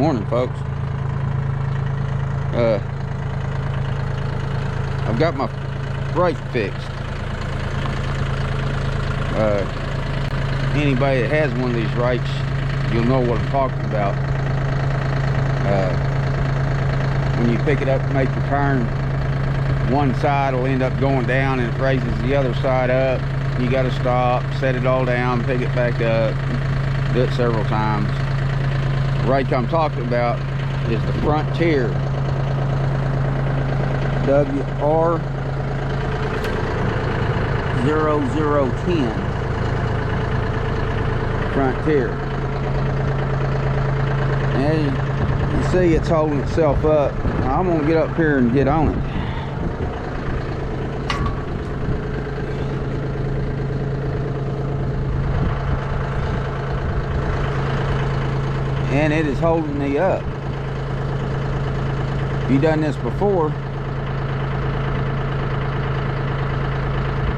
morning, folks. I've got my brake fixed. Anybody that has one of these Rakes, you'll know what I'm talking about. When you pick it up and make the turn, one side will end up going down and it raises the other side up. You got to stop, set it all down, pick it back up, do it several times. The Rake I'm talking about is the Frontier WR0010 Frontier. And you see it's holding itself up. I'm gonna get up here and get on it. And it is holding me up. If you've done this before,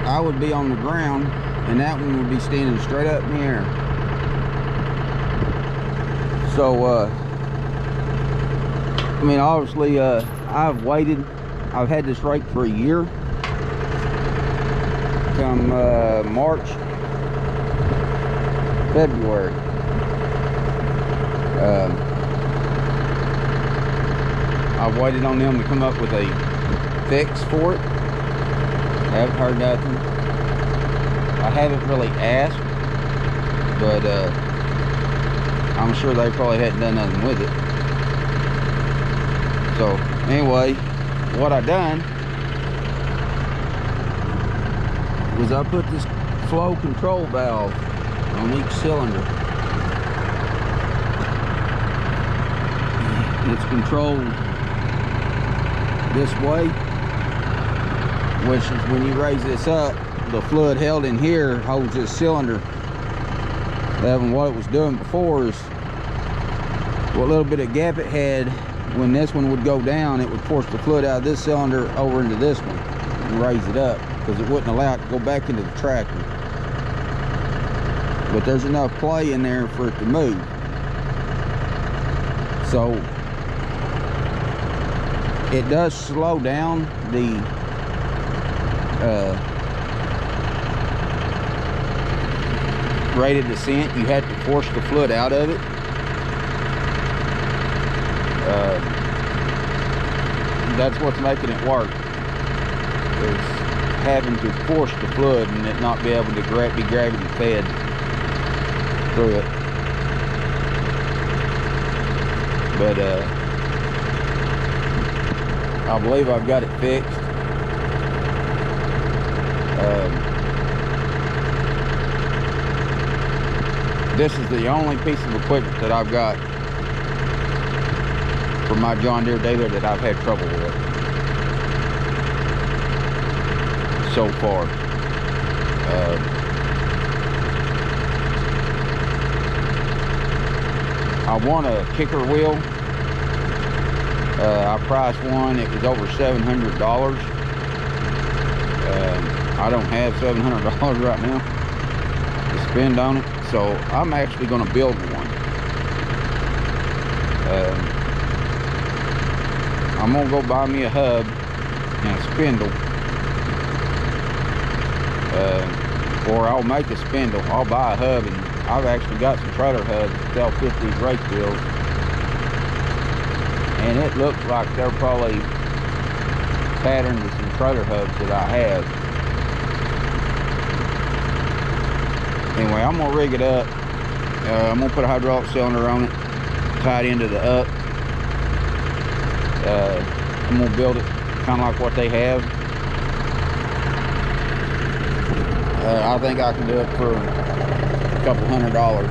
I would be on the ground and that one would be standing straight up in the air. So I mean, obviously I've waited. I've had this Rake for a year. Come March, February. I've waited on them to come up with a fix for it. I haven't heard nothing. I haven't really asked, but I'm sure they probably hadn't done nothing with it. So anyway, what I done was I put this flow control valve on each cylinder. It's controlled this way, which is when you raise this up, the fluid held in here holds this cylinder. What it was doing before is what little bit of gap it had, when this one would go down, it would force the fluid out of this cylinder over into this one and raise it up, because it wouldn't allow it to go back into the tractor. But there's enough play in there for it to move. So it does slow down the rate of descent. You have to force the fluid out of it. That's what's making it work, is having to force the fluid and it not be able to be gravity fed through it. But I believe I've got it fixed. This is the only piece of equipment that I've got from my John Deere dealer that I've had trouble with so far. I want a kicker wheel. I priced one, it was over $700. I don't have $700 right now to spend on it, so I'm actually going to build one. I'm going to go buy me a hub and a spindle, or I'll make a spindle. I'll buy a hub, and I've actually got some trailer hubs that they'll fit these Rake wheels. And it looks like they're probably patterned with some trailer hubs that I have. Anyway, I'm gonna rig it up. I'm gonna put a hydraulic cylinder on it, tie it into the up. I'm gonna build it kind of like what they have. I think I can do it for a couple $100.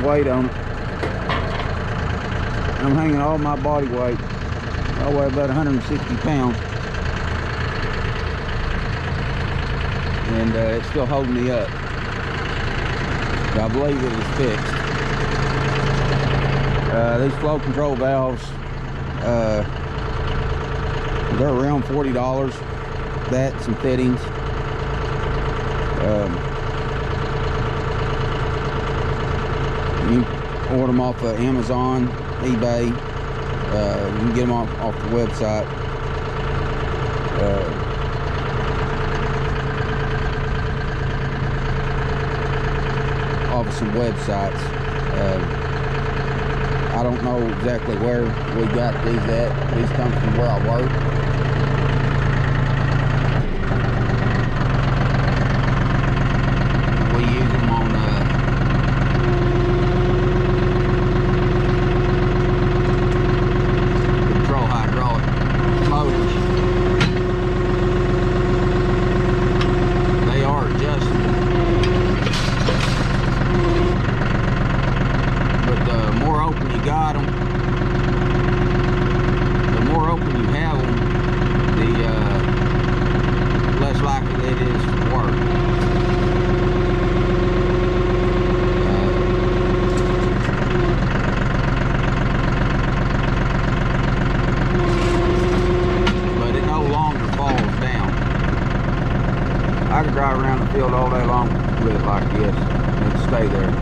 weight on it. I'm hanging all my body weight. I weigh about 160 pounds. And it's still holding me up. But I believe it is fixed. These flow control valves, they're around $40. That, some fittings. You can order them off of Amazon, eBay. You can get them off the website. Off of some websites. I don't know exactly where we got these at. These come from where I work. We use them on control hydraulic motors. They are adjustable. But the more open you got them, the more open you have them, the less likely it is to work. But it no longer falls down. I could drive around the field all day long with it like this and it'd stay there.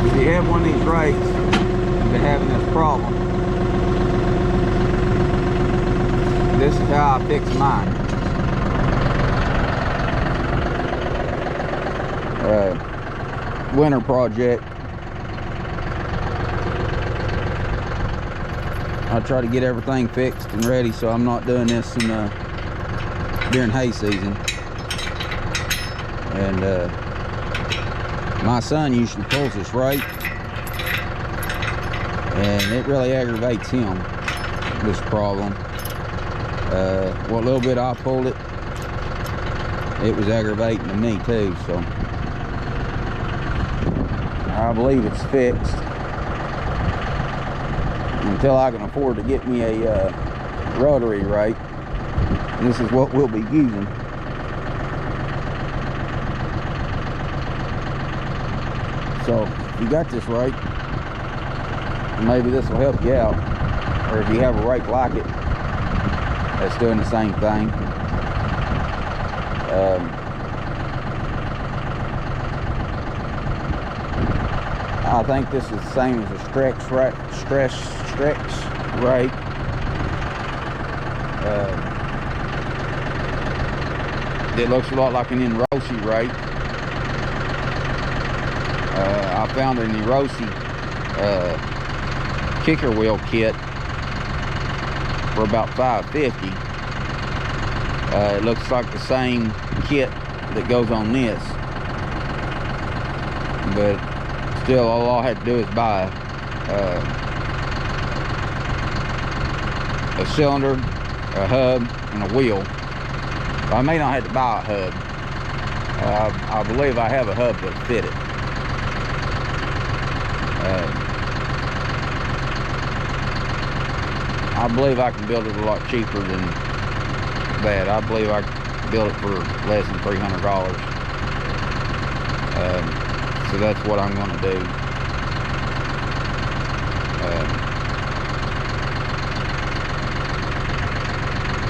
If you have one of these rakes, you've been having this problem, this is how I fix mine. Winter project. I try to get everything fixed and ready so I'm not doing this in during hay season. And my son usually pulls this rake, and it really aggravates him, this problem. What little bit I pulled it, it was aggravating to me too, so I believe it's fixed. Until I can afford to get me a rotary rake, this is what we'll be using. So if you got this rake, maybe this will help you out, or if you have a rake like it that's doing the same thing. I think this is the same as a stretch rake. It looks a lot like an Erosi rake. I found an Erosi kicker wheel kit for about $5.50. It looks like the same kit that goes on this, but still all I had to do is buy a cylinder, a hub, and a wheel. I may not have to buy a hub. I believe I have a hub that fit it. I believe I can build it a lot cheaper than that. I believe I can build it for less than $300. So that's what I'm going to do.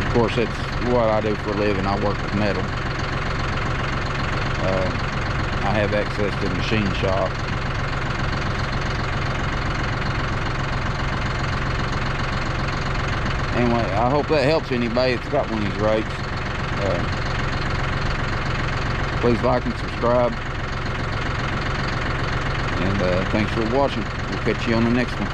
Of course, that's what I do for a living. I work with metal. I have access to a machine shop. Anyway, I hope that helps anybody that's got one of these rakes. Please like and subscribe. And thanks for watching. We'll catch you on the next one.